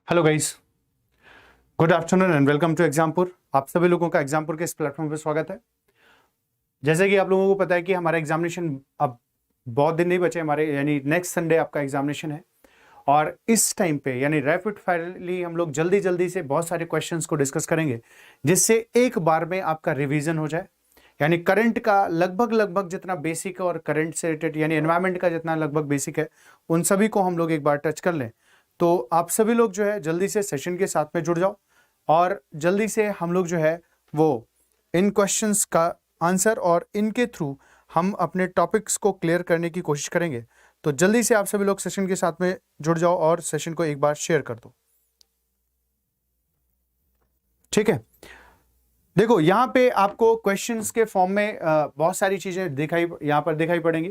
Hello guys, good afternoon and welcome to Exampur. आप सभी लोगों का एग्जामपुर के इस प्लेटफॉर्म पर स्वागत है। जैसे कि आप लोगों को पता है कि हमारा एग्जामिनेशन अब बहुत दिन नहीं बचे हमारे, यानी नेक्स्ट संडे आपका एग्जामिनेशन है। और इस टाइम पे यानी रैपिड फायरली हम लोग जल्दी जल्दी से बहुत सारे क्वेश्चंस को डिस्कस करेंगे, जिससे एक बार में आपका रिवीजन हो जाए। यानी करंट का लगभग जितना बेसिक और करंट से रिलेटेड यानी एनवायरनमेंट का जितना लगभग बेसिक है, उन सभी को हम लोग एक बार टच कर लें। तो आप सभी लोग जो है जल्दी से सेशन के साथ में जुड़ जाओ और जल्दी से हम लोग जो है वो इन क्वेश्चंस का आंसर और इनके थ्रू हम अपने टॉपिक्स को क्लियर करने की कोशिश करेंगे। तो जल्दी से आप सभी लोग सेशन के साथ में जुड़ जाओ और सेशन को एक बार शेयर कर दो, ठीक है। देखो यहाँ पे आपको क्वेश्चंस के फॉर्म में बहुत सारी चीजें यहाँ पर दिखाई पड़ेंगी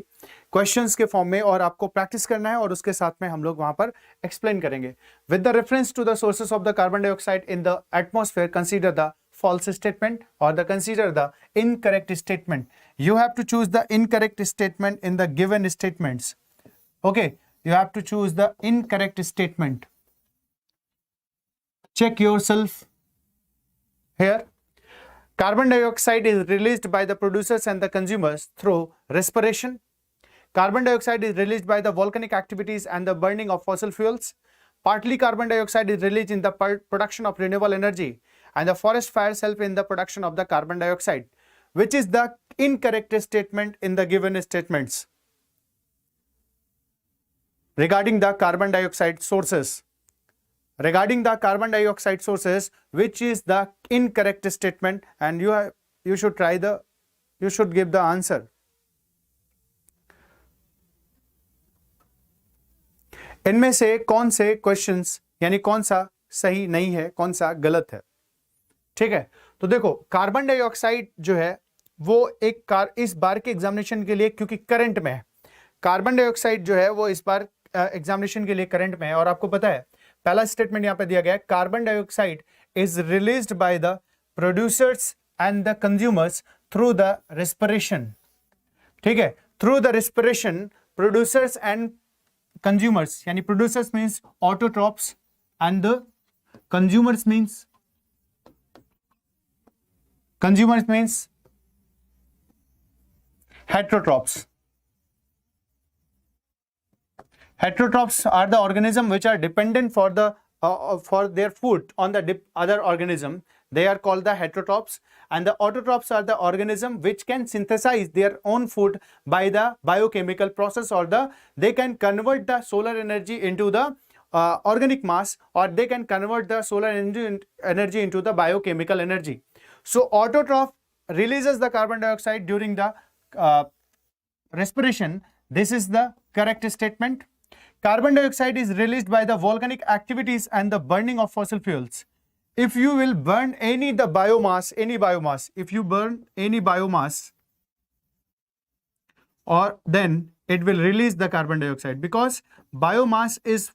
क्वेश्चंस के फॉर्म में, और आपको प्रैक्टिस करना है और उसके साथ में हम लोग वहां पर एक्सप्लेन करेंगे। With the reference to the sources of the carbon dioxide in the atmosphere, consider the false statement or consider the incorrect statement. You have to choose the incorrect statement in the given statements. Okay, you have to choose the incorrect statement. Check yourself here. Carbon dioxide is released by the producers and the consumers through respiration. Carbon dioxide is released by the volcanic activities and the burning of fossil fuels. Partly carbon dioxide is released in the production of renewable energy, and the forest fires help in the production of the carbon dioxide. Which is the incorrect statement in the given statements regarding the carbon dioxide sources? Regarding the carbon dioxide sources, which is the incorrect statement? And you should give the answer. इनमें से कौन से questions यानी कौन सा सही नहीं है, कौन सा गलत है, ठीक है। तो देखो, कार्बन डाइऑक्साइड जो है वो इस बार के एग्जामिनेशन के लिए, क्योंकि करंट में है, कार्बन डाइऑक्साइड जो है वो इस बार एग्जामिनेशन के लिए करंट में है। और आपको पता है पहला स्टेटमेंट यहां पे दिया गया है, carbon dioxide is released by the producers and the consumers through the respiration, ठीक है। Through the respiration, producers and consumers, yani producers means autotrophs and the consumers means heterotrophs. Heterotrophs are the organism which are dependent for their food on the other organism. They are called the heterotrophs, and the autotrophs are the organism which can synthesize their own food by the biochemical process, or they can convert the solar energy into the organic mass, or they can convert the solar energy into the biochemical energy. So autotroph releases the carbon dioxide during the respiration. This is the correct statement. Carbon dioxide is released by the volcanic activities and the burning of fossil fuels. If you will burn any biomass, if you burn any biomass, or then it will release the carbon dioxide, because biomass is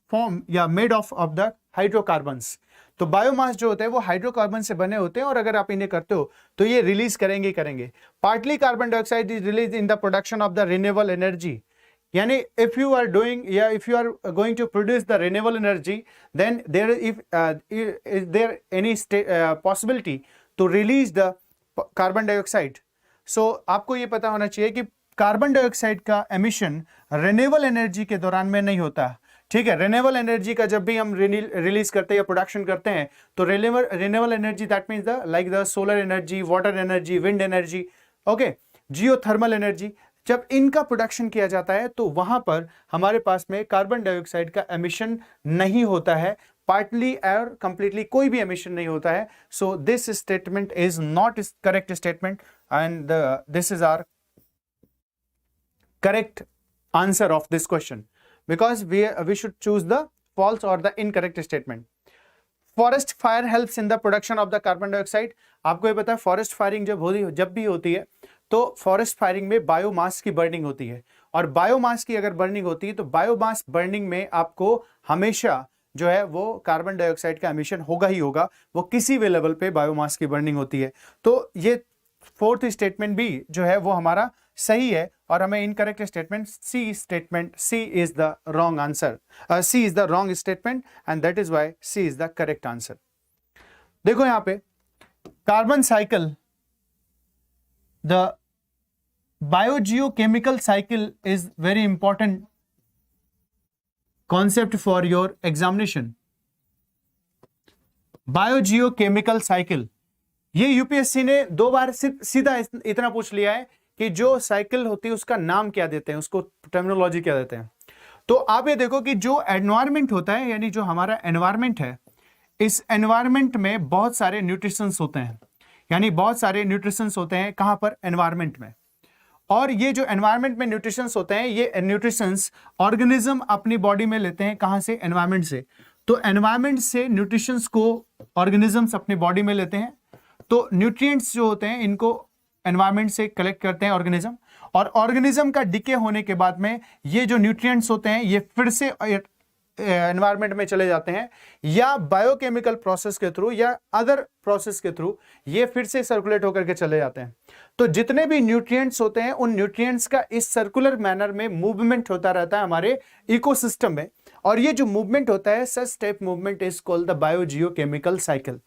made of the hydrocarbons. तो biomass जो होते हैं वो hydrocarbon से बने होते हैं, और अगर आप इन्हें करते हो तो ये रिलीज करेंगे। Partly carbon dioxide is release in the production of the renewable energy, यानी if you are going to produce the renewable energy, then is there any possibility to release the carbon dioxide? So आपको ये पता होना चाहिए कि carbon dioxide का emission renewable energy के दौरान में नहीं होता, ठीक है। रिन्यूएबल एनर्जी का जब भी हम रिलीज करते हैं या प्रोडक्शन करते हैं, तो renewable energy that means like the solar energy, water energy, wind energy, okay, geothermal energy, जब इनका प्रोडक्शन किया जाता है तो वहां पर हमारे पास में कार्बन डाइऑक्साइड का एमिशन नहीं होता है, पार्टली और कंप्लीटली कोई भी एमिशन नहीं होता है। So this statement is not correct statement, and this is our correct answer of this question, because we should choose the false or the incorrect statement. Forest fire helps in the production of the carbon dioxide. आपको ये पता है forest firing जब भी होती है तो forest firing में बायोमास की बर्निंग होती है, और बायोमास की अगर बर्निंग होती है तो बायोमास बर्निंग में आपको हमेशा जो है वो कार्बन डाइऑक्साइड का एमिशन होगा ही होगा, वो किसी भी लेवल पे बायोमास की बर्निंग होती है। तो ये फोर्थ स्टेटमेंट भी जो है वो हमारा सही है, और हमें incorrect statement C is the wrong answer, C is the wrong statement and that is why C is the correct answer. देखो यहां पे carbon cycle, the biogeochemical cycle is very important concept for your examination। Biogeochemical cycle, ये UPSC ने 2 बार सीधा इतना पूछ लिया है कि जो साइकिल होती है उसका नाम क्या देते हैं, उसको टर्मिनोलॉजी क्या देते हैं। तो आप ये देखो कि जो एनवायरमेंट होता है, यानी जो हमारा एनवायरमेंट है, इस एनवायरमेंट में बहुत सारे न्यूट्रिशंस होते हैं, यानी बहुत सारे न्यूट्रिशंस होते हैं कहां पर, एनवायरमेंट में। और ये जो एनवायरमेंट में न्यूट्रिशंस होते हैं, ये न्यूट्रिशंस ऑर्गेनिज्म अपनी बॉडी में लेते हैं, कहां से, एनवायरमेंट से। तो एनवायरमेंट से न्यूट्रिशंस को ऑर्गेनिजम्स अपनी बॉडी में लेते हैं। तो न्यूट्रिएंट्स जो होते हैं इनको एनवायरमेंट से कलेक्ट करते हैं ऑर्गेनिज्म, और ऑर्गेनिज्म का डिके होने के बाद में ये जो न्यूट्रिएंट्स होते हैं ये फिर से एनवायरमेंट में चले जाते हैं, या बायोकेमिकल प्रोसेस के थ्रू या अदर प्रोसेस के थ्रू ये फिर से सर्कुलेट होकर के चले जाते हैं। तो जितने भी न्यूट्रिएंट्स होते हैं उन न्यूट्रिएंट्स का इस सर्कुलर मैनर में मूवमेंट होता रहता है हमारे इकोसिस्टम में, और ये जो मूवमेंट होता है, such type movement is called the biogeochemical cycle.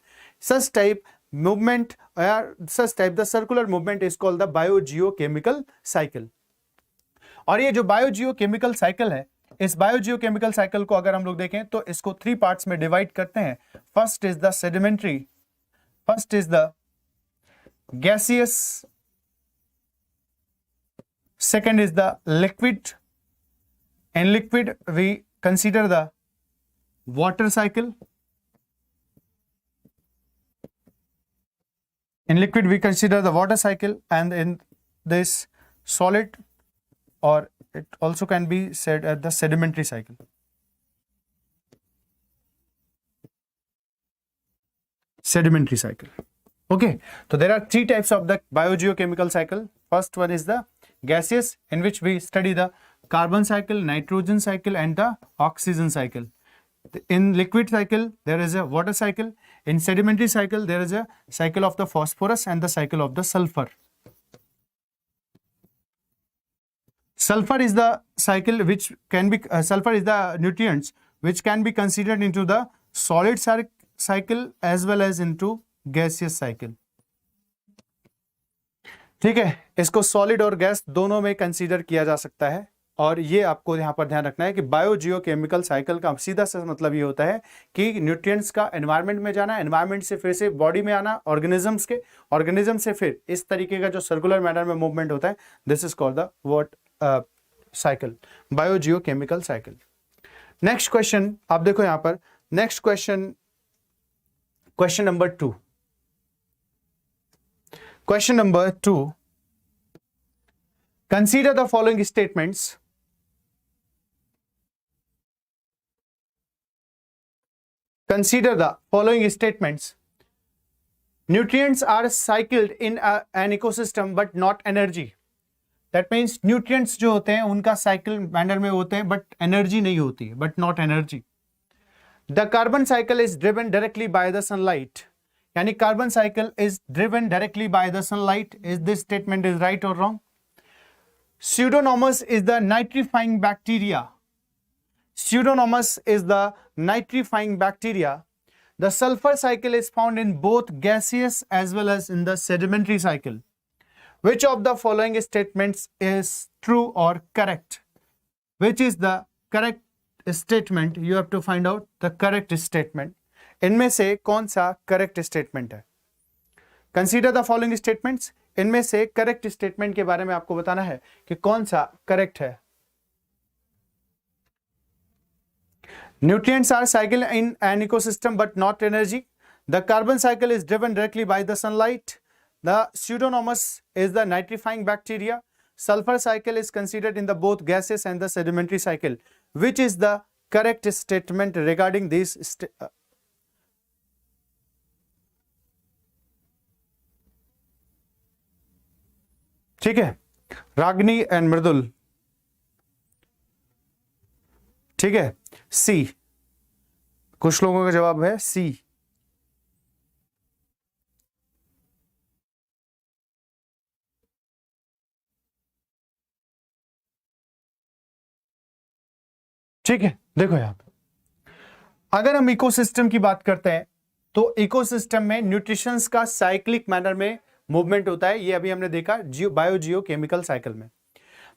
Such type movement or such type the circular movement is called the biogeochemical cycle। और ये जो बायोजियोकेमिकल साइकिल है, इस बायोजियोकेमिकल साइकिल को अगर हम लोग देखें तो इसको 3 पार्ट्स में डिवाइड करते हैं। First is the sedimentary, first is the gaseous, second is the liquid. In liquid we consider the water cycle, in liquid we consider the water cycle, and in this solid, or it also can be said as the sedimentary cycle। Sedimentary cycle, okay। So there are 3 types of the biogeochemical cycle। First one is the gaseous, in which we study the carbon cycle, nitrogen cycle and the oxygen cycle। In liquid cycle there is a water cycle, in sedimentary cycle there is a cycle of the phosphorus and the cycle of the sulfur। Sulfur is the cycle which can be sulfur is the nutrients which can be considered into the solid cycle as well as into gaseous cycle। ठीक है, इसको solid और gas दोनों में consider किया जा सकता है। और ये आपको यहां पर ध्यान रखना है कि बायोजियोकेमिकल साइकिल का सीधा सा मतलब ये होता है कि न्यूट्रिएंट्स का एनवायरनमेंट में जाना, एनवायरनमेंट से फिर से बॉडी में आना, ऑर्गेनिजम्स के, ऑर्गेनिज्म से फिर इस तरीके का जो सर्कुलर मैनर में मूवमेंट होता है, this is called the what cycle, biogeochemical cycle. Next question आप देखो यहां पर, next question, question number 2। Question number 2, consider the following statements। Consider the following statements। Nutrients are cycled in an ecosystem but not energy। That means nutrients जो होते हैं उनका cycle manner में होते हैं but energy नहीं होती है, but not energy। The carbon cycle is driven directly by the sunlight। यानी carbon cycle is driven directly by the sunlight। Is this statement is right or wrong? Pseudomonas is the nitrifying bacteria। Pseudomonas is the nitrifying bacteria। The sulfur cycle is found in both gaseous as well as in the sedimentary cycle। Which of the following statements is true or correct? Which is the correct statement? You have to find out the correct statement। इनमें से कौन सा correct statement है? Consider the following statements। इनमें से correct statement के बारे में आपको बताना है कि कौन सा करेक्ट है। Nutrients are cycled in an ecosystem but not energy। The carbon cycle is driven directly by the sunlight। The pseudomonas is the nitrifying bacteria। Sulfur cycle is considered in the both gaseous and the sedimentary cycle। Which is the correct statement regarding these ठीक है, रागनी and मृदुल, ठीक है, सी। कुछ लोगों का जवाब है सी। ठीक है, देखो यहाँ पे अगर हम इकोसिस्टम की बात करते हैं तो इकोसिस्टम में न्यूट्रिशंस का साइक्लिक मैनर में मूवमेंट होता है, ये अभी हमने देखा बायो केमिकल साइकिल में।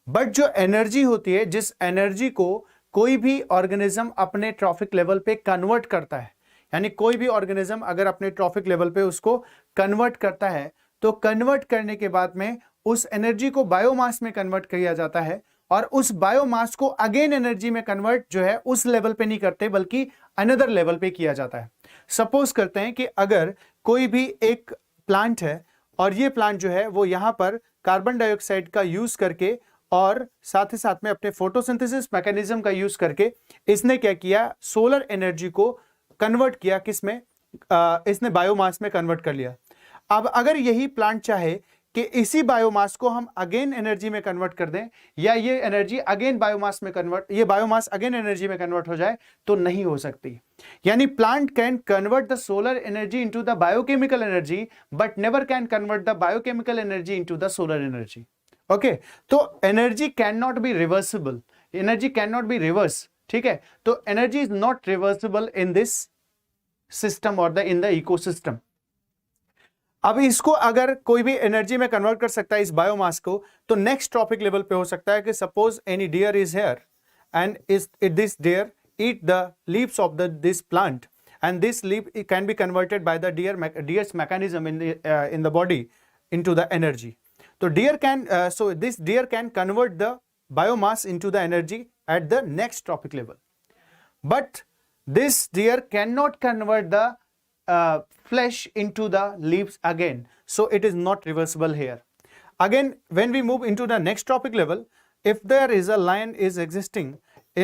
बट जो एनर्जी होती है, जिस एनर्जी को कोई भी ऑर्गेनिज्म अपने ट्रॉफिक लेवल पे कन्वर्ट करता है, यानी कोई भी ऑर्गेनिज्म अगर अपने ट्रॉफिक लेवल पे उसको कन्वर्ट करता है तो कन्वर्ट करने के बाद में उस एनर्जी को बायोमास में कन्वर्ट किया जाता है, और उस बायोमास को अगेन एनर्जी में कन्वर्ट जो है उस लेवल पे नहीं करते बल्कि अनदर लेवल पे किया जाता है। सपोज करते हैं कि अगर कोई भी एक प्लांट है और ये प्लांट जो है वो यहाँ पर कार्बन डाइऑक्साइड का यूज करके और साथ ही साथ में अपने फोटोसिंथेसिस मैकेनिज्म का यूज करके इसने क्या किया, सोलर एनर्जी को कन्वर्ट किया किसमें, इसने बायोमास में कन्वर्ट कर लिया। अब अगर यही प्लांट चाहे कि इसी बायोमास को हम अगेन एनर्जी में कन्वर्ट कर दें या ये एनर्जी अगेन बायोमास में कन्वर्ट, ये बायोमास अगेन एनर्जी में कन्वर्ट हो जाए, तो नहीं हो सकती। यानी plant can convert the solar energy into the biochemical energy but never can convert the biochemical energy into the solar energy. Okay, तो energy can not be reversible, energy can not be reverse, ठीक है। तो energy is not reversible in this system और in the ecosystem. अब इसको अगर कोई भी एनर्जी में कन्वर्ट कर सकता है इस बायोमास को, तो नेक्स्ट ट्रॉपिक लेवल पे हो सकता है कि suppose any deer is here and is this deer eat the leaves of this plant and this leave can be converted by the deer's mechanism in the body into the energy. तो deer can so this deer can convert the biomass into the energy at the next trophic level, but this deer cannot convert the flesh into the leaves again, so it is not reversible here. Again, when we move into the next trophic level, if there is a lion is existing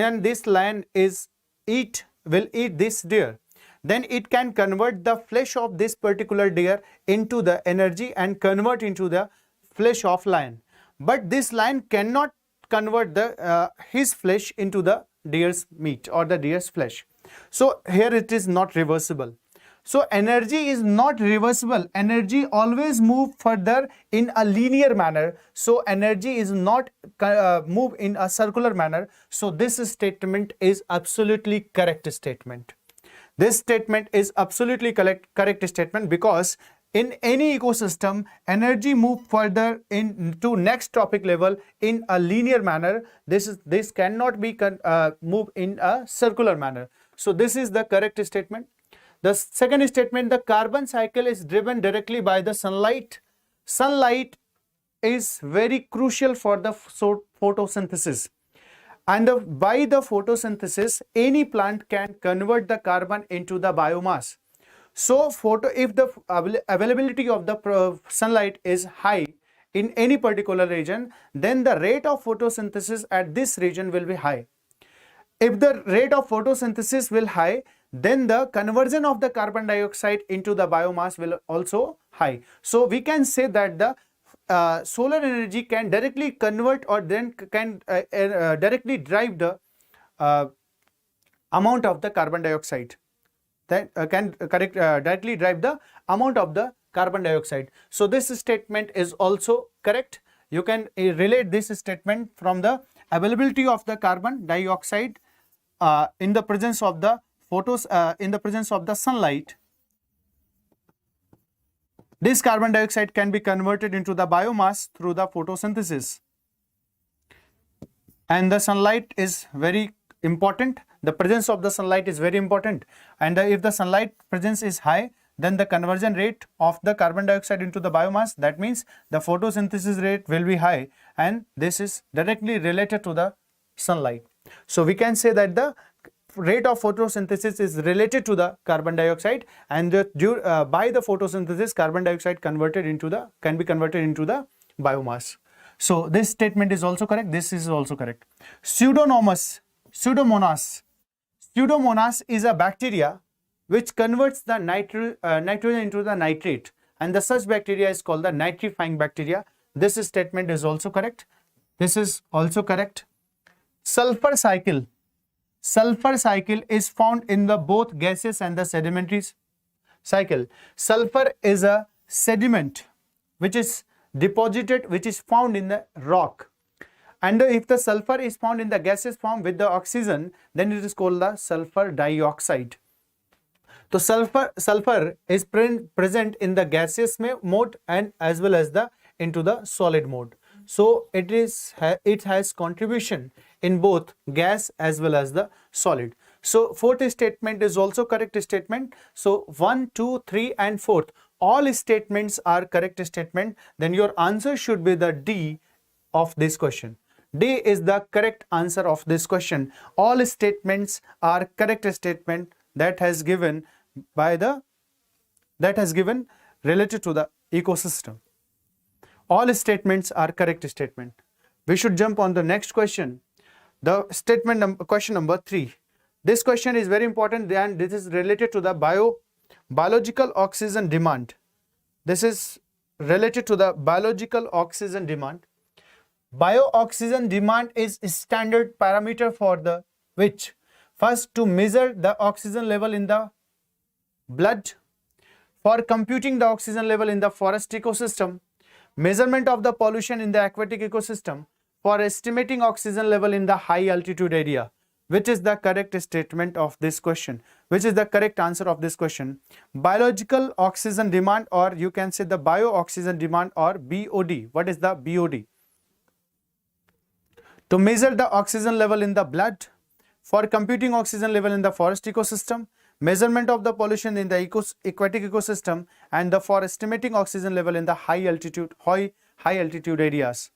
and this lion will eat this deer, then it can convert the flesh of this particular deer into the energy and convert into the flesh of lion, but this lion cannot convert the his flesh into the deer's meat or the deer's flesh. So here it is not reversible. So energy is not reversible, energy always move further in a linear manner, so energy is not move in a circular manner. So this statement is absolutely correct statement. This statement is absolutely correct statement, because in any ecosystem energy move further into next trophic level in a linear manner. This cannot be move in a circular manner. So this is the correct statement. The second statement, the carbon cycle is driven directly by the sunlight. Sunlight is very crucial for the photosynthesis, and by the photosynthesis any plant can convert the carbon into the biomass. So if the availability of the sunlight is high in any particular region, then the rate of photosynthesis at this region will be high. If the rate of photosynthesis will high, then the conversion of the carbon dioxide into the biomass will also high. So we can say that the solar energy can directly convert or then can directly drive the amount of the carbon dioxide. That can directly drive the amount of the carbon dioxide. So this statement is also correct. You can relate this statement from the availability of the carbon dioxide in the presence of the in the presence of the sunlight. This carbon dioxide can be converted into the biomass through the photosynthesis, and the sunlight is very important. The presence of the sunlight is very important, and if the sunlight presence is high, then the conversion rate of the carbon dioxide into the biomass, that means the photosynthesis rate will be high, and this is directly related to the sunlight. So we can say that the rate of photosynthesis is related to the carbon dioxide, and by the photosynthesis carbon dioxide can be converted into the biomass. So this statement is also correct, this is also correct. Pseudomonas is a bacteria which converts the nitrogen into the nitrate, and the such bacteria is called the nitrifying bacteria. This statement is also correct. This is also correct. Sulfur cycle. Sulfur cycle is found in the both gaseous and the sedimentary cycle. Sulfur is a sediment which is deposited, which is found in the rock. And if the sulfur is found in the gaseous form with the oxygen, then it is called the sulfur dioxide. So sulfur is present in the gaseous mode and as well as the into the solid mode. So it has contribution in both gas as well as the solid. So fourth statement is also correct statement. So 1, 2, 3 and fourth, all statements are correct statement. Then your answer should be the D of this question. D is the correct answer of this question. All statements are correct statement that has given related to the ecosystem. All statements are correct statement. We should jump on the next question. The question number 3. This question is very important and this is related to the biological oxygen demand. This is related to the biological oxygen demand. Bio-oxygen demand is standard parameter for the which? First, to measure the oxygen level in the blood, for computing the oxygen level in the forest ecosystem, measurement of the pollution in the aquatic ecosystem, for estimating oxygen level in the high altitude area. Which is the correct statement of this question? Which is the correct answer of this question? Biological oxygen demand, or you can say the bio-oxygen demand, or BOD. What is the BOD? To measure the oxygen level in the blood, for computing oxygen level in the forest ecosystem, measurement of the pollution in the aquatic ecosystem, and for estimating oxygen level in the high altitude areas.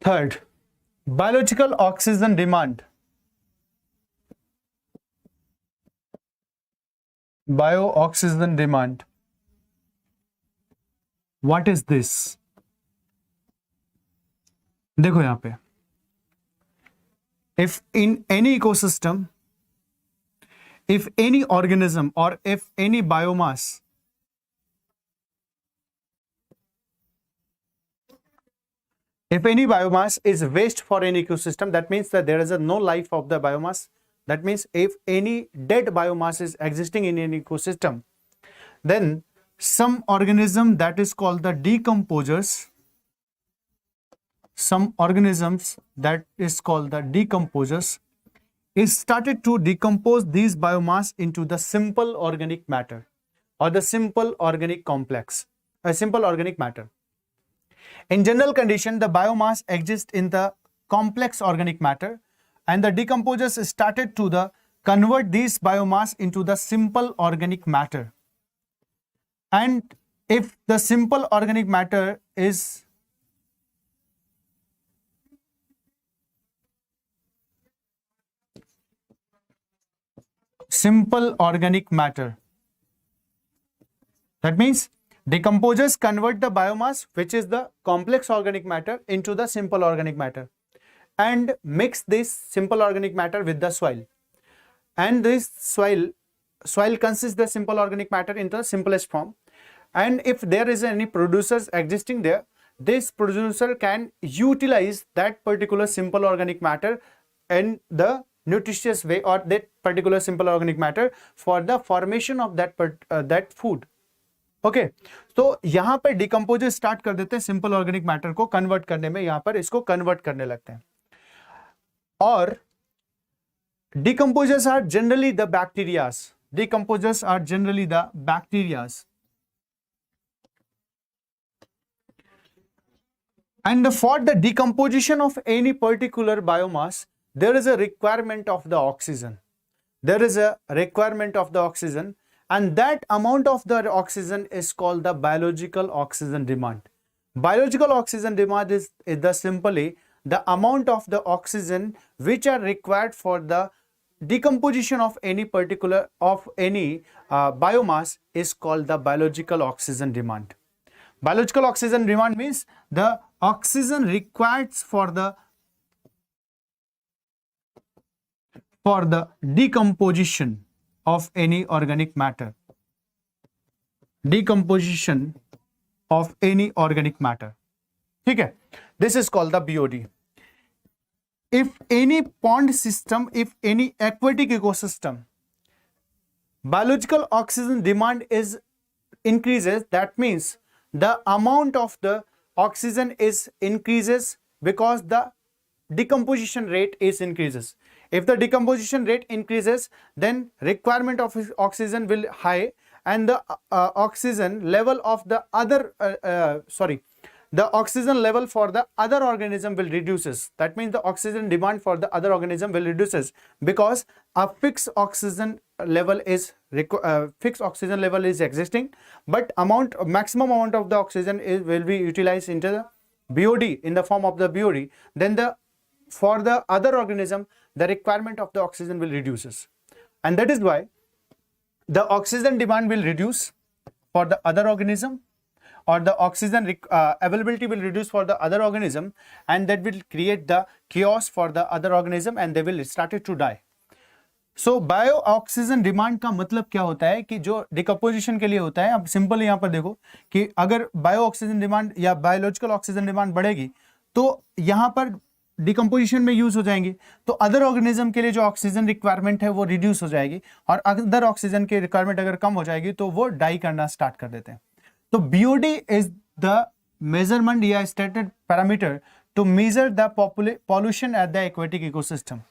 Third, biological oxygen demand. Bio-oxygen demand. What is this? देखो यहाँ पे, if in any ecosystem, if any organism or if any biomass is waste for an ecosystem, that means that there is no life of the biomass. That means if any dead biomass is existing in an ecosystem, then some organism that is called the decomposers, some organisms that is called the decomposers is started to decompose these biomass into the simple organic matter or the simple organic complex, a simple organic matter. In general condition, the biomass exists in the complex organic matter, and the decomposers started to convert these biomass into the simple organic matter. And if the simple organic matter is simple organic matter, that means decomposers convert the biomass, which is the complex organic matter, into the simple organic matter and mix this simple organic matter with the soil. And this soil consists the simple organic matter into the simplest form. And if there is any producers existing there, this producer can utilize that particular simple organic matter in the nutritious way, or that particular simple organic matter for the formation of that food. Okay तो यहाँ पर decomposer start कर देते हैं simple organic matter को convert करने में, यहाँ पर इसको कन्वर्ट करने लगते हैं. और decomposers are generally the bacterias. Decomposers are generally the bacterias. And for the decomposition of any particular biomass, there is a requirement of the oxygen. There is a requirement of the oxygen, and that amount of the oxygen is called the biological oxygen demand. Biological oxygen demand is the simply the amount of the oxygen which are required for the decomposition of any particular biomass is called the biological oxygen demand. Biological oxygen demand means the oxygen required for the decomposition of any organic matter. Decomposition of any organic matter. ठीक है, this is called the BOD. if any pond system, if any aquatic ecosystem, biological oxygen demand is increases, that means the amount of the oxygen is increases because the decomposition rate is increases. If the decomposition rate increases, then requirement of oxygen will high, and the oxygen level of the other the oxygen level for the other organism will reduces. That means the oxygen demand for the other organism will reduces, because a fixed oxygen level is existing, but maximum amount of the oxygen will be utilized into the BOD in the form of the BOD. Then for the other organism, the requirement of the oxygen will reduces, and that is why the oxygen demand will reduce for the other organism, or the oxygen availability will reduce for the other organism, and that will create the chaos for the other organism, and they will start to die. So bio oxygen demand का मतलब क्या होता है कि जो decomposition के लिए होता है। अब सिंपल यहां पर देखो कि अगर बायो ऑक्सीजन डिमांड या बायोलॉजिकल ऑक्सीजन डिमांड बढ़ेगी तो यहां पर डिकम्पोजिशन में यूज हो जाएंगी, तो अदर ऑर्गेनिज्म के लिए जो ऑक्सीजन रिक्वायरमेंट है वो रिड्यूस हो जाएगी, और अदर ऑक्सीजन की रिक्वायरमेंट अगर कम हो जाएगी तो वो डाई करना स्टार्ट कर देते हैं। तो बीओडी इज द मेजरमेंट या standard parameter to measure the pollution at the aquatic ecosystem.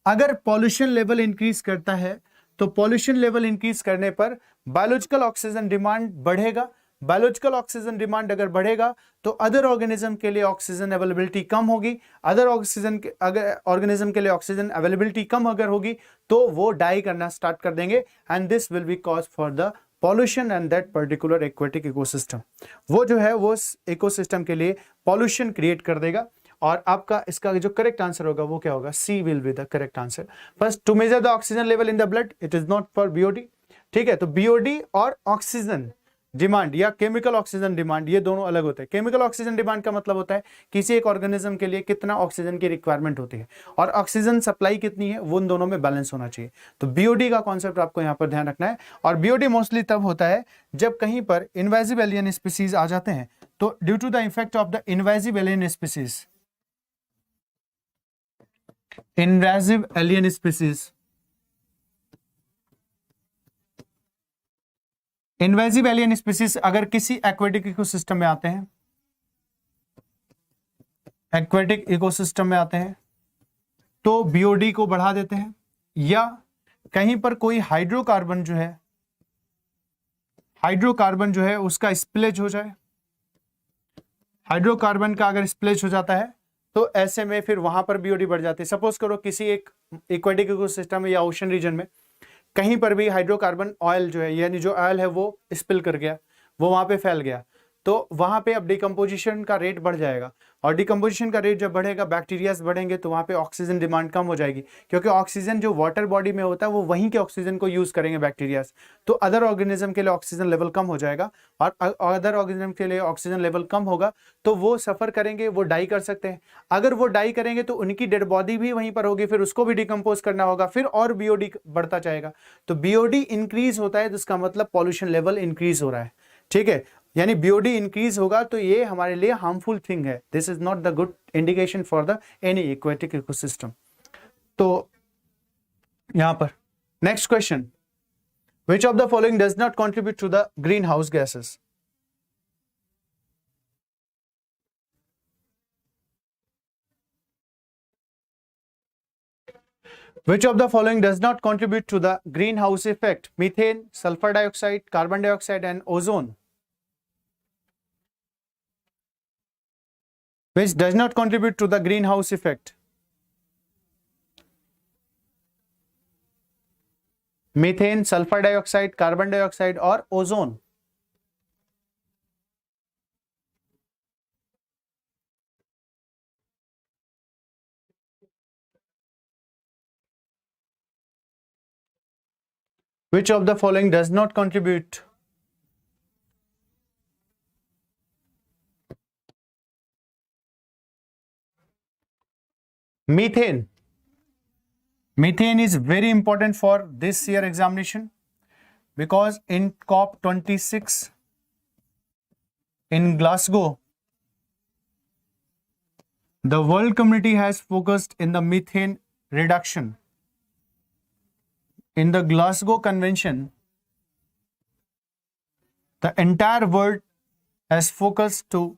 अगर पॉल्यूशन लेवल इंक्रीज करता है तो पॉल्यूशन लेवल इंक्रीज करने पर बायोलॉजिकल ऑक्सीजन डिमांड बढ़ेगा। बायोलॉजिकल ऑक्सीजन डिमांड अगर बढ़ेगा तो अदर ऑर्गेनिज्म के लिए ऑक्सीजन अवेलेबिलिटी कम होगी। अगर ऑर्गेनिज्म के लिए ऑक्सीजन अवेलेबिलिटी कम अगर होगी तो वो डाई करना स्टार्ट कर देंगे, and this will be cause for the pollution and that particular aquatic ecosystem. वो जो है वो इकोसिस्टम के लिए पॉल्यूशन क्रिएट कर देगा। और आपका इसका जो करेक्ट आंसर होगा वो क्या होगा? C will be the correct answer. First, to measure the oxygen level in the blood, it is not for BOD. ठीक है, तो बीओडी और ऑक्सीजन डिमांड या केमिकल ऑक्सीजन डिमांड ये दोनों अलग होते हैं। केमिकल ऑक्सीजन डिमांड का मतलब होता है किसी एक ऑर्गेनिज्म के लिए कितना ऑक्सीजन की रिक्वायरमेंट होती है, और ऑक्सीजन सप्लाई कितनी है वो उन दोनों में बैलेंस होना चाहिए। तो बीओडी का कॉन्सेप्ट आपको यहाँ पर ध्यान रखना है। और बीओडी मोस्टली तब होता है जब कहीं पर इन्वेजिव एलियन स्पीसीज आ जाते हैं, तो due to the effect of the invasive alien species, invasive alien species, invasive alien species अगर किसी एक्वेटिक इकोसिस्टम में आते हैं, एक्वेटिक इकोसिस्टम में आते हैं तो बीओडी को बढ़ा देते हैं, या कहीं पर कोई हाइड्रोकार्बन जो है उसका स्प्लेज हो जाए, हाइड्रोकार्बन का अगर स्प्लेज हो जाता है तो ऐसे में फिर वहां पर बीओडी बढ़ जाती है। सपोज करो किसी एक एक्वेटिक इकोसिस्टम में या ओशन रीजन में कहीं पर भी हाइड्रोकार्बन ऑयल जो है, यानी जो ऑयल है वो स्पिल कर गया, वो वहां पे फैल गया, तो वहां पे अब डिकम्पोजिशन का रेट बढ़ जाएगा, और डिकम्पोजिशन का रेट जब बढ़ेगा, बैक्टीरियाज बढ़ेंगे, तो वहां पे ऑक्सीजन डिमांड कम हो जाएगी, क्योंकि ऑक्सीजन जो वाटर बॉडी में होता है वो वहीं के ऑक्सीजन को यूज करेंगे बैक्टीरियाज, तो अदर ऑर्गेनिज्म के लिए ऑक्सीजन लेवल कम हो जाएगा, और अदर ऑर्गेनिज्म के लिए ऑक्सीजन लेवल कम होगा तो वो सफर करेंगे, वो डाई कर सकते हैं। अगर वो डाई करेंगे तो उनकी डेड बॉडी भी वहीं पर होगी, फिर उसको भी डिकम्पोज करना होगा, फिर और बीओडी बढ़ता जाएगा। तो बीओडी इंक्रीज होता है तो इसका मतलब पॉल्यूशन लेवल इंक्रीज हो रहा है। ठीक है, यानी बीओडी इंक्रीज होगा तो ये हमारे लिए हार्मफुल थिंग है। This is not the good indication for the any aquatic ecosystem. तो यहां पर next question, which of the following does not contribute to the green house gases? Which of the following does not contribute to the greenhouse effect? Methane, sulfur dioxide, carbon dioxide, and ozone. Which does not contribute to the greenhouse effect? Methane, sulfur dioxide, carbon dioxide, or ozone? Which of the following does not contribute? Methane. Methane is very important for this year examination, because in COP26 in Glasgow, The world community has focused in the methane reduction. In the Glasgow Convention, the entire world has focused to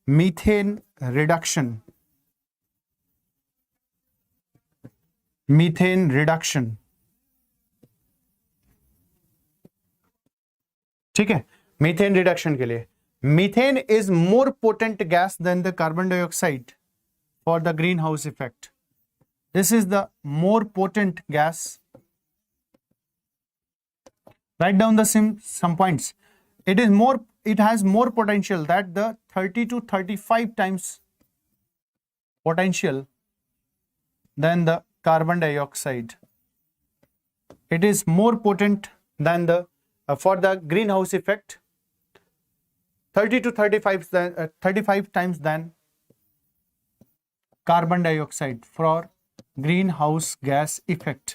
methane reduction. Methane reduction. ठीक है, methane reduction के लिए methane is more potent gas than the carbon dioxide for the green house effect. This is the more potent gas. Write down the some points. It has more potential, that the 30 to 35 times potential than the carbon dioxide. It is more potent than the for the greenhouse effect, 30 to 35 times than carbon dioxide for greenhouse gas effect.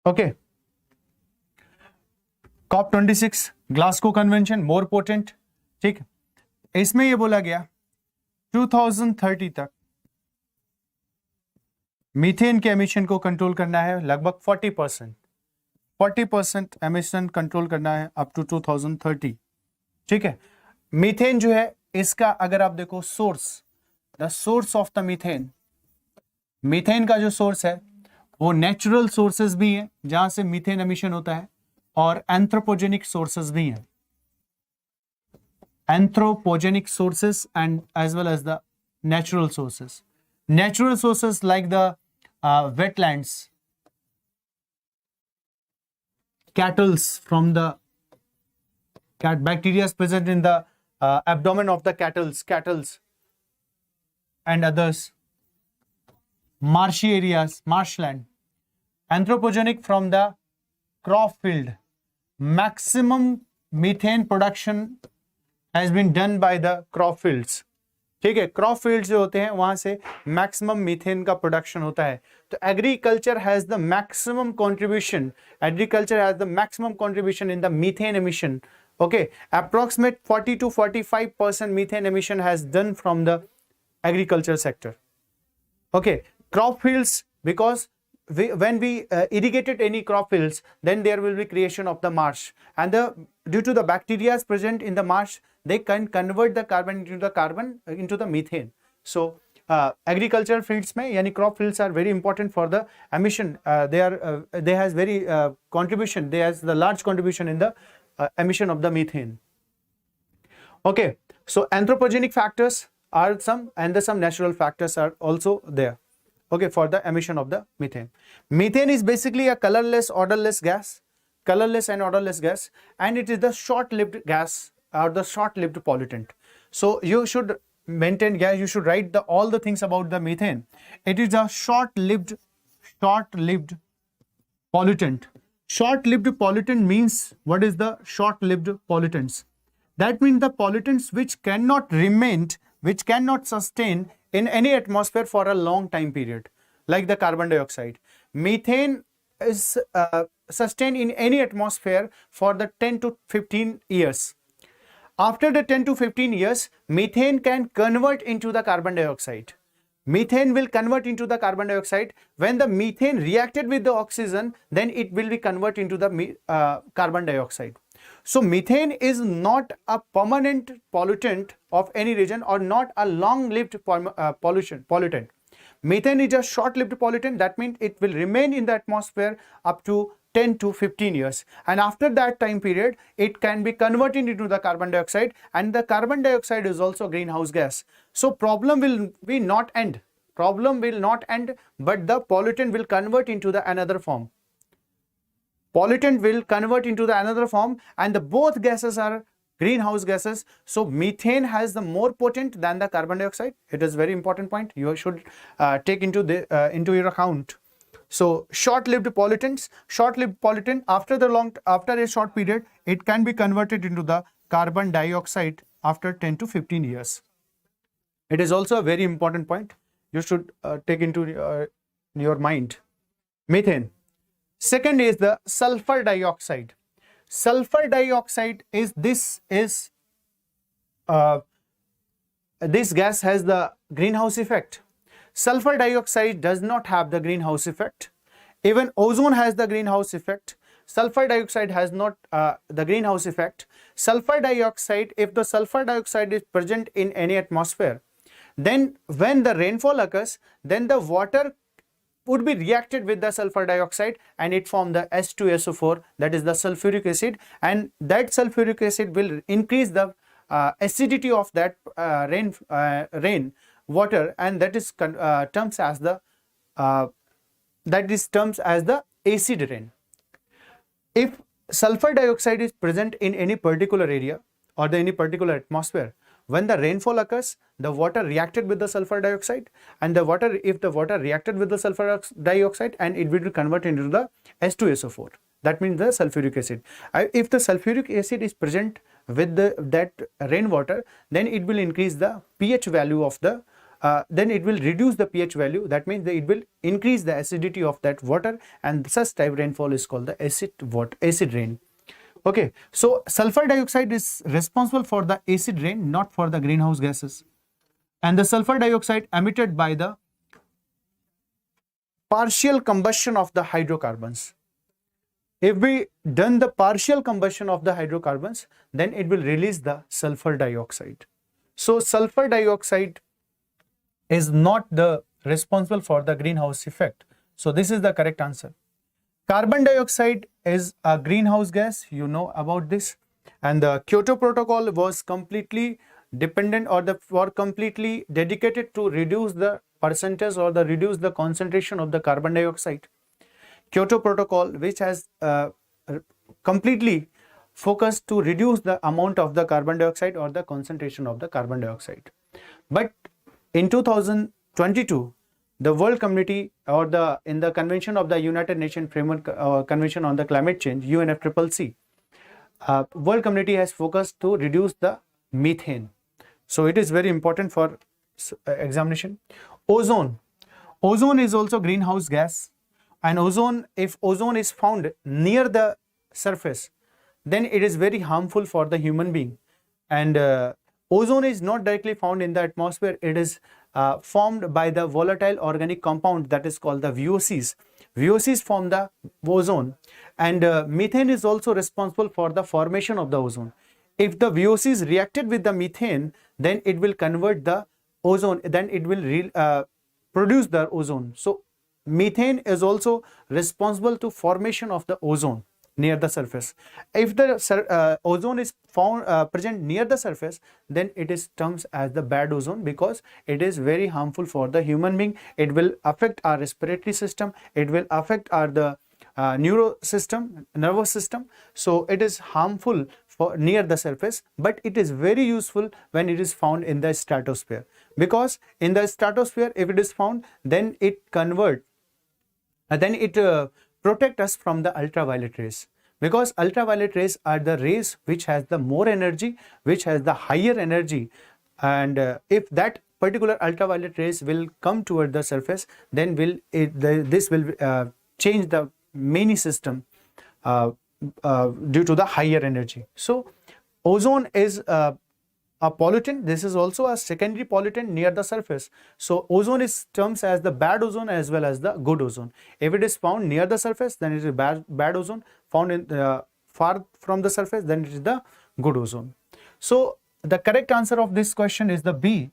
Okay. COP26 Glasgow convention more potent. ठीक, इसमें ये बोला गया 2030 तक methane के emission को control करना है लगभग 40% एमिशन कंट्रोल करना है अप टू 2030. ठीक है, मीथेन जो है इसका अगर आप देखो source, the source of the methane, methane का जो सोर्स है वो नेचुरल सोर्सेज भी हैं जहां से मीथेन एमिशन होता है, और एंथ्रोपोजेनिक सोर्सेज भी हैं. Anthropogenic sources and as well as the natural sources. Natural sources like the wetlands, cattles from the bacteria present in the abdomen of the cattles and others. Marshy areas, marshland. Anthropogenic from the crop field. Maximum methane production has been done by the crop fields. ठीक है, crop fields जो होते हैं वहां से maximum methane का production होता है. तो agriculture has the maximum contribution, agriculture has the maximum contribution in the methane emission. Okay, approximate 40 to 45% methane emission has done from the agriculture sector. Okay, crop fields, because when we irrigated any crop fields, then there will be creation of the marsh, and due to the bacteria present in the marsh, they can convert the carbon into the methane. So agricultural fields mein yani crop fields are very important for the emission. They has very contribution, they has the large contribution in the emission of the methane. Okay, so anthropogenic factors are some, and some natural factors are also there. Okay, for the emission of the methane. Methane is basically a colorless, odorless gas, colorless and odorless gas, and it is the short-lived gas or the short-lived pollutant. So you should maintain, you should write all the things about the methane. It is a short-lived pollutant. Short-lived pollutant means, what is the short-lived pollutants? That means the pollutants which cannot remain, which cannot sustain in any atmosphere for a long time period, like the carbon dioxide. Methane is sustained in any atmosphere for the 10 to 15 years. After the 10 to 15 years, methane can convert into the carbon dioxide. Methane will convert into the carbon dioxide. When the methane reacted with the oxygen, then it will be converted into the carbon dioxide. So methane is not a permanent pollutant of any region, or not a long-lived pollutant. Methane is a short-lived pollutant. That means it will remain in the atmosphere up to 10 to 15 years, and after that time period it can be converted into the carbon dioxide, and the carbon dioxide is also greenhouse gas. So problem will not end, but the pollutant will convert into the another form. Pollutant will convert into the another form, and the both gases are greenhouse gases. So methane has the more potent than the carbon dioxide. It is very important point you should take into your account. So short-lived pollutants, after a short period it can be converted into the carbon dioxide after 10 to 15 years. It is also a very important point you should take into your mind. Methane. Second is the sulfur dioxide. sulfur dioxide is this gas has the greenhouse effect. Sulfur dioxide does not have the greenhouse effect. Even ozone has the greenhouse effect. Sulfur dioxide has not the greenhouse effect. Sulfur dioxide, if the sulfur dioxide is present in any atmosphere, then when the rainfall occurs, then the water would be reacted with the sulfur dioxide and it form the H2SO4, that is the sulfuric acid, and that sulfuric acid will increase the acidity of that rain water, and that is terms as the acid rain. If sulfur dioxide is present in any particular area or any particular atmosphere, when the rainfall occurs, the water reacted with the sulfur dioxide, and if the water reacted with the sulfur dioxide, and it will convert into the H2SO4. That means the sulfuric acid. If the sulfuric acid is present with that rainwater, then it will increase the pH value of the then it will reduce the pH value. That means that it will increase the acidity of that water, and such type rainfall is called the acid rain. Okay, so sulfur dioxide is responsible for the acid rain, not for the greenhouse gases. And the sulfur dioxide emitted by the partial combustion of the hydrocarbons. If we done the partial combustion of the hydrocarbons, then it will release the sulfur dioxide. So sulfur dioxide is not the responsible for the greenhouse effect. So this is the correct answer. Carbon dioxide is a greenhouse gas, you know about this, and the Kyoto Protocol was completely dependent or completely dedicated to reduce the percentage or reduce the concentration of the carbon dioxide. Kyoto Protocol, which has completely focused to reduce the amount of the carbon dioxide or the concentration of the carbon dioxide. But in 2022, the world community in the convention of the United Nations Framework Convention on the Climate Change, UNFCCC, world community has focused to reduce the methane. So it is very important for examination. Ozone is also greenhouse gas, and if ozone is found near the surface, then it is very harmful for the human being. And ozone is not directly found in the atmosphere. It is formed by the volatile organic compound that is called the VOCs. VOCs form the ozone, and methane is also responsible for the formation of the ozone. If the VOCs reacted with the methane, then it will convert the ozone, then it will produce the ozone. So methane is also responsible to formation of the ozone near the surface. If the ozone is found present near the surface, then it is termed as the bad ozone, because it is very harmful for the human being. It will affect our respiratory system, it will affect our nervous system. So it is harmful for near the surface, but it is very useful when it is found in the stratosphere, because in the stratosphere, if it is found, then it protect us from the ultraviolet rays, because ultraviolet rays are the rays which has the more energy, which has the higher energy, and if that particular ultraviolet rays will come toward the surface, then this will change the many system due to the higher energy. So ozone is a pollutant. This is also a secondary pollutant near the surface. So ozone is termed as the bad ozone as well as the good ozone. If it is found near the surface, then it is bad ozone. Found in far from the surface, then it is the good ozone. So the correct answer of this question is the B.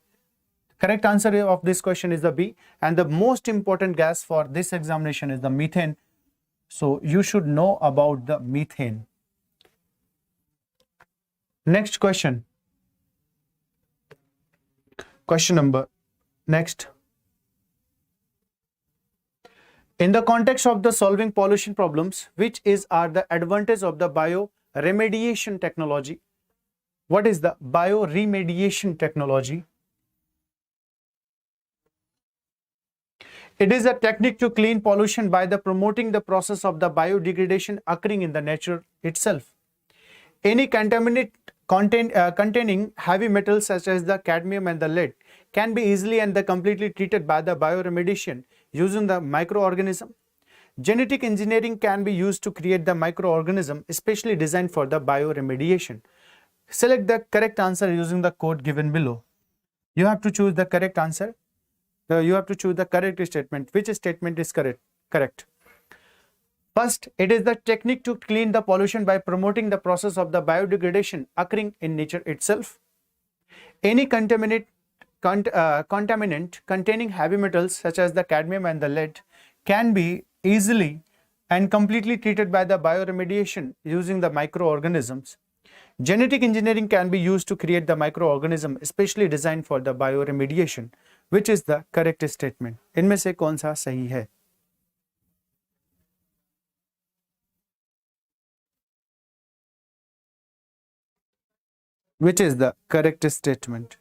Correct answer of this question is the B, and the most important gas for this examination is the methane. So you should know about the methane. Next question. Question number next. In the context of the solving pollution problems, which are the advantage of the bioremediation technology? What is the bioremediation technology? It is a technique to clean pollution by promoting the process of the biodegradation occurring in the nature itself. Any contaminant containing heavy metals such as the cadmium and the lead can be easily and completely treated by the bioremediation using the microorganism. genetic engineering can be used to create the microorganism specially designed for the bioremediation. Select the correct answer using the code given below. You have to choose the correct answer. You have to choose the correct statement. Which statement is correct? First, it is the technique to clean the pollution by promoting the process of the biodegradation occurring in nature itself. Any contaminant containing heavy metals such as the cadmium and the lead can be easily and completely treated by the bioremediation using the microorganisms. Genetic engineering can be used to create the microorganism specially designed for the bioremediation. Which is the correct statement? इनमें से कौन सा सही है? Which is the correct statement?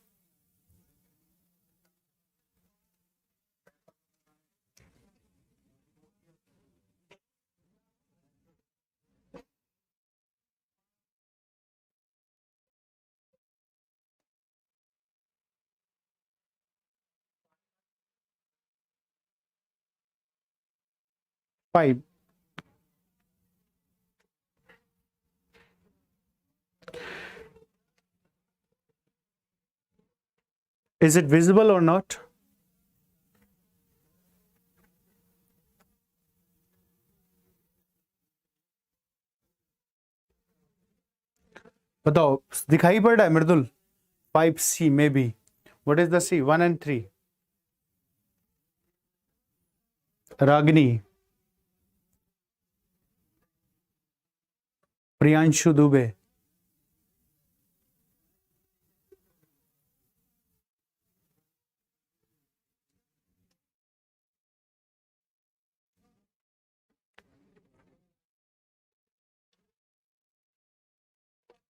Five. Is it visible or not? बताओ, दिखाई पड़ रहा है मृदुल? 5C maybe. What is the C? 1 and 3. Ragini, Priyanshu Dubey,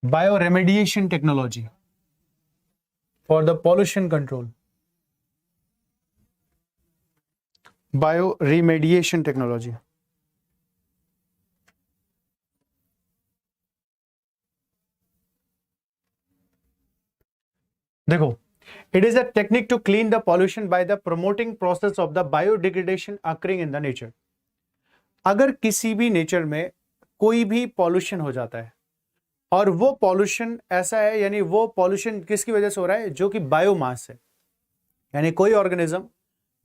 bioremediation technology for the pollution control. Bioremediation technology. देखो, it is a technique to clean the pollution by the promoting process of the biodegradation occurring in the nature. अगर किसी भी nature में कोई भी pollution हो जाता है और वो पॉल्यूशन ऐसा है, यानी वो पॉल्यूशन किसकी वजह से हो रहा है? जो कि बायोमास है, यानी कोई ऑर्गेनिज्म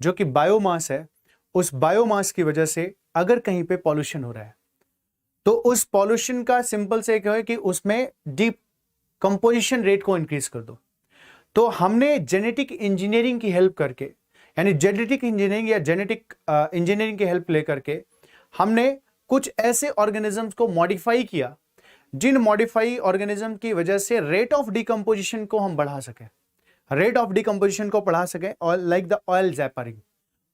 जो कि बायोमास है, उस बायोमास की वजह से अगर कहीं पे पॉल्यूशन हो रहा है तो उस पॉल्यूशन का सिंपल से क्या है कि उसमें डीप कंपोजिशन रेट को इंक्रीज कर दो. तो हमने जेनेटिक इंजीनियरिंग की हेल्प करके, यानी जेनेटिक इंजीनियरिंग या जेनेटिक इंजीनियरिंग की हेल्प लेकर के हमने कुछ ऐसे ऑर्गेनिजम्स को मॉडिफाई किया जिन मॉडिफाई ऑर्गेनिज्म की वजह से रेट ऑफ डिकम्पोजिशन को हम बढ़ा सके, रेट ऑफ डिकम्पोजिशन को बढ़ा सके. और लाइक द ऑयल जैपरिंग,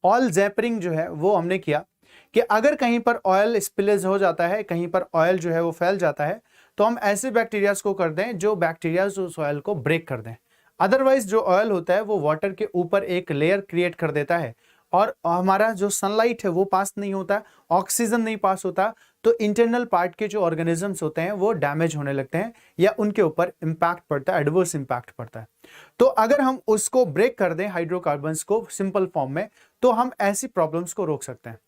ऑयल जैपरिंग जो है वो हमने किया कि अगर कहीं पर ऑयल स्पिलेज हो जाता है, कहीं पर ऑयल जो है वो फैल जाता है, तो हम ऐसे बैक्टीरियाज को कर दें जो बैक्टीरियाज उस ऑयल को ब्रेक कर दें. अदरवाइज जो ऑयल होता है वो वाटर के ऊपर एक लेयर क्रिएट कर देता है और हमारा जो सनलाइट है वो पास नहीं होता, ऑक्सीजन नहीं पास होता, तो इंटरनल पार्ट के जो ऑर्गेनिजम्स होते हैं वो डैमेज होने लगते हैं या उनके ऊपर इंपैक्ट पड़ता है, एडवर्स इंपैक्ट पड़ता है. तो अगर हम उसको ब्रेक कर दें हाइड्रोकार्बन्स को सिंपल फॉर्म में, तो हम ऐसी प्रॉब्लम्स को रोक सकते हैं.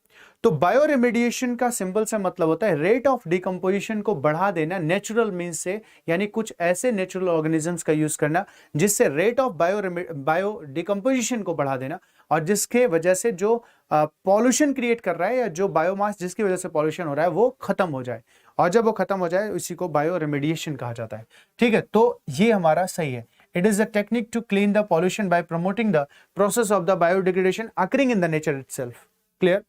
तो बायोरेमेडिएशन का सिंपल से मतलब होता है रेट ऑफ डिकम्पोजिशन को बढ़ा देना नेचुरल मींस से, यानी कुछ ऐसे नेचुरल ऑर्गेनिजम्स का यूज करना जिससे रेट ऑफ बायो डिकम्पोजिशन को बढ़ा देना और जिसके वजह से जो पॉल्यूशन क्रिएट कर रहा है या जो बायोमास जिसकी वजह से पॉल्यूशन हो रहा है वो खत्म हो जाए. और जब वो खत्म हो जाए इसी को बायोरेमेडिएशन कहा जाता है. ठीक है, तो ये हमारा सही है. It is a technique to clean the pollution by promoting the process of the biodegradation occurring in the nature itself. Clear?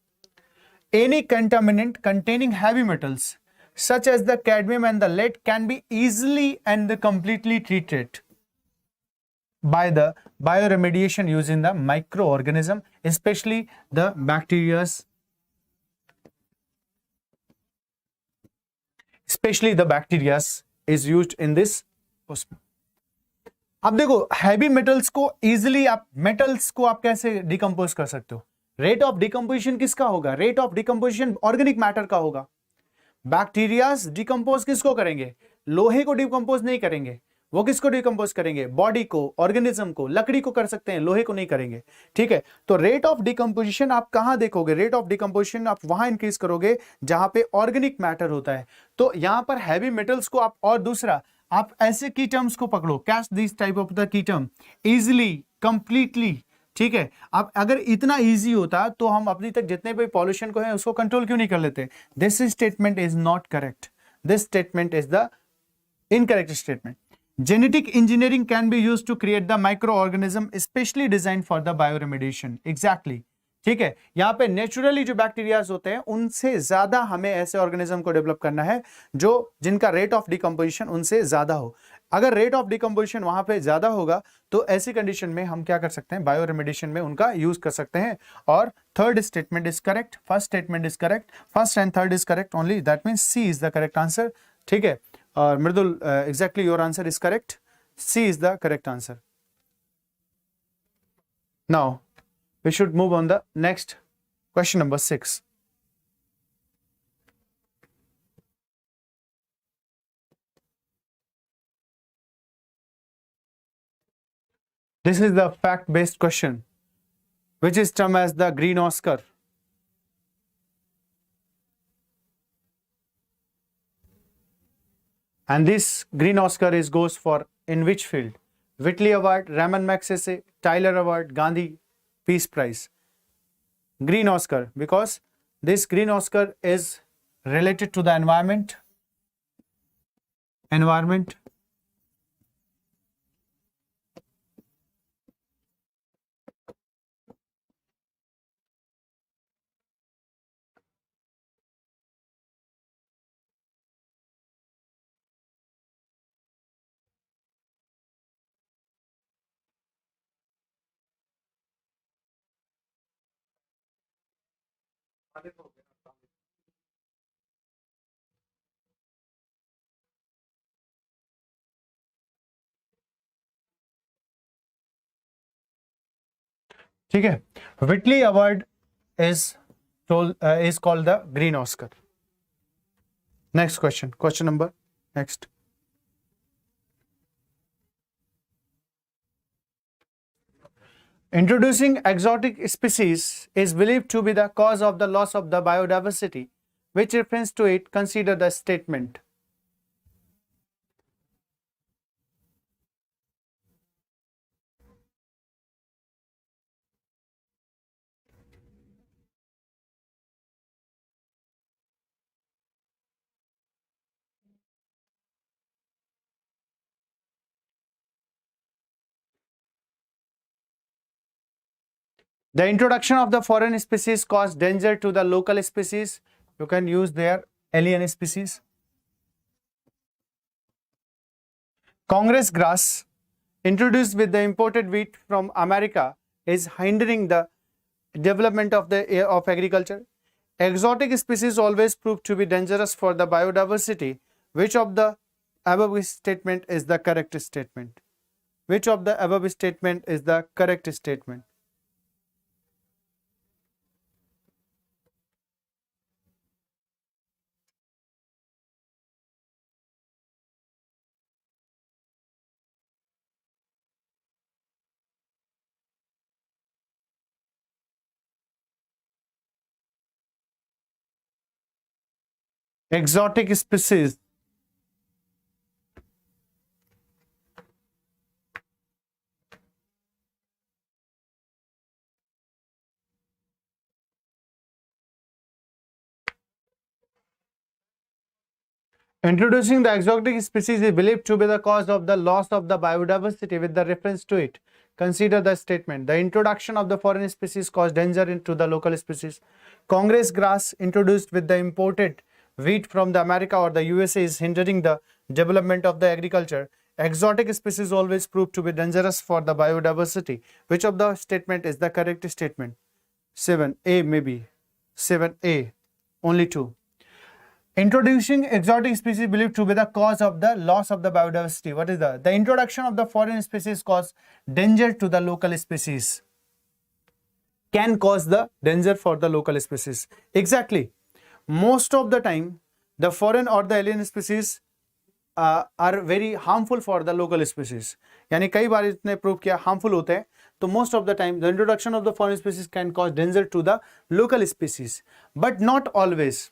Any contaminant containing heavy metals such as the cadmium and the lead can be easily and completely treated by the bioremediation using the microorganism, especially the bacteria, is used in this. अब देखो, heavy metals को easily आप metals को आप कैसे decompose कर सकते हो? रेट ऑफ डिकम्पोजिशन किसका होगा? Rate of decomposition organic matter का होगा. बैक्टीरियाज डिकम्पोज किसको करेंगे? लोहे को डिकम्पोज नहीं करेंगे, वो किसको डिकम्पोज करेंगे? बॉडी को, ऑर्गेनिज्म को, लकड़ी को कर सकते हैं, लोहे को नहीं करेंगे, ठीक है। तो रेट ऑफ डिकम्पोजिशन आप कहां देखोगे? रेट ऑफ डिकम्पोजिशन आप वहां इंक्रीज करोगे जहां पे ऑर्गेनिक मैटर होता है। तो यहां पर हैवी मेटल्स को आप, और दूसरा आप ऐसे की टर्म्स को पकड़ो, catch this type of the key term easily, completely, ठीक है। अब अगर इतना इजी होता तो हम अपनी तक जितने भी पॉल्यूशन को है उसको कंट्रोल क्यों नहीं कर लेते? This statement is not correct, this statement is the incorrect statement. Genetic engineering can be used to create the micro organism specially design for the bioremediation, exactly, ठीक है। यहां पे नेचुरली जो बैक्टीरियाज होते हैं उनसे ज्यादा हमें ऐसे ऑर्गेनिज्म को डेवलप करना है जो जिनका रेट ऑफ डिकम्पोजिशन उनसे ज्यादा हो। अगर रेट ऑफ डिकम्पोजिशन वहां पे ज्यादा होगा तो ऐसी कंडीशन में हम क्या कर सकते हैं? बायोरेमेडिएशन में उनका यूज कर सकते हैं। और third statement is correct, first statement is correct, first and third is correct only, that means C is the correct answer, ठीक है। और Mridul, exactly your answer is correct, C is the correct answer. Now we should move on the next question, number 6. This is the fact based question which is termed as the green Oscar. And this green Oscar is goes for in which field? Whitley Award, Raman Magsaysay, Tyler Award, Gandhi Peace Prize. Green Oscar, because this green Oscar is related to the environment. ठीक है, Whitley Award is called the green Oscar. Next question, question number next. Introducing exotic species is believed to be the cause of the loss of the biodiversity. Which reference to it? Consider the statement. The introduction of the foreign species caused danger to the local species. You can use their alien species. Congress grass introduced with the imported wheat from America is hindering the development of agriculture. Exotic species always prove to be dangerous for the biodiversity. Which of the above statement is the correct statement? Which of the above statement is the correct statement? Exotic species. Introducing the exotic species is believed to be the cause of the loss of the biodiversity with the reference to it. Consider the statement. The introduction of the foreign species caused danger to the local species. Congress grass introduced with the imported wheat from the America or the USA is hindering the development of the agriculture. Exotic species always prove to be dangerous for the biodiversity. Which of the statement is the correct statement? 7A maybe. 7A. Only 2. Introducing exotic species believed to be the cause of the loss of the biodiversity. What is the introduction of the foreign species cause danger to the local species? Can cause the danger for the local species. Exactly. Most of the time, the foreign or the alien species are very harmful for the local species, यानी कई बार इसने prove किया harmful होते हैं, तो most of the time the introduction of the foreign species can cause danger to the local species, but not always,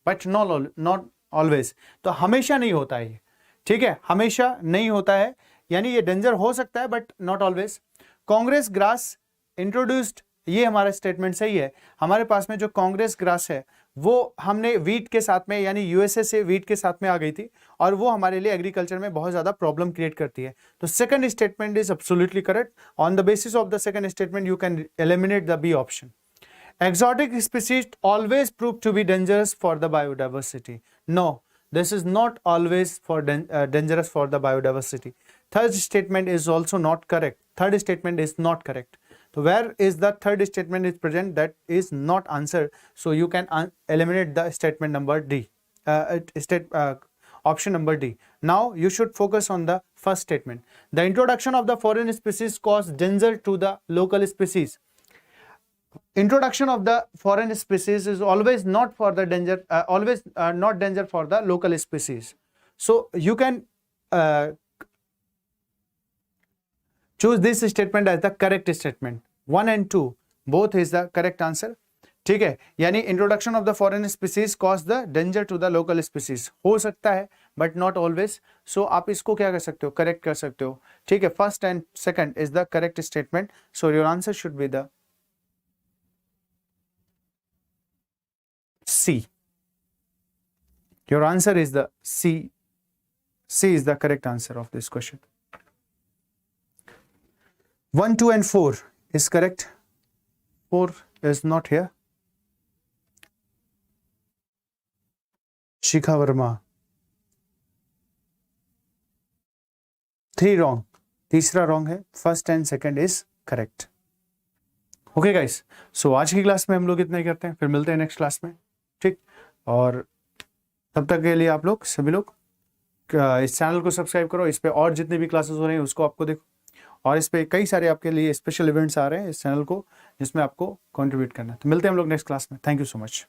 not always, तो हमेशा नहीं होता है ये, ठीक है, हमेशा नहीं होता है, यानी ये डेंजर हो सकता है but not always. Congress grass introduced, ये हमारा स्टेटमेंट सही है, हमारे पास में जो कांग्रेस ग्रास है वो हमने वीट के साथ में, यानी यूएसए से वीट के साथ में आ गई थी, और वो हमारे लिए एग्रीकल्चर में बहुत ज्यादा प्रॉब्लम क्रिएट करती है। तो second statement is absolutely correct. On the basis of the second statement you can eliminate the B option. Exotic species always prove to be dangerous for the biodiversity. No, this is not always for dangerous for the biodiversity. Third statement is also not correct. Third statement is not correct. So where is the third statement is present? That is not answer. So you can eliminate the statement number D. Option number D. Now you should focus on the first statement. The introduction of the foreign species caused danger to the local species. Introduction of the foreign species is always not for the danger, not danger for the local species. So you can choose this statement as the correct statement. 1 and 2 both is the correct answer. ठीक है, यानी introduction of the foreign species cause the danger to the local species, हो सकता है but not always. So आप इसको क्या कर सकते हो, करेक्ट कर सकते हो, ठीक है, first and second is the correct statement. So your answer should be the C. Your answer is the C. C is the correct answer of this question. 1, 2 and 4 is correct. 4 is not here. Shikha Verma. 3 wrong. तीसरा wrong है. First and second is correct. Okay guys. So आज की class में हम लोग इतना ही करते हैं, फिर मिलते हैं नेक्स्ट क्लास में, ठीक। और तब तक के लिए आप लोग सभी लोग इस चैनल को सब्सक्राइब करो, इस पे और जितने भी क्लासेस हो रहे हैं उसको आपको देखो, और इस पे कई सारे आपके लिए स्पेशल इवेंट्स आ रहे हैं इस चैनल को, जिसमें आपको कंट्रीब्यूट करना है। तो मिलते हैं हम लोग नेक्स्ट क्लास में। Thank you so much.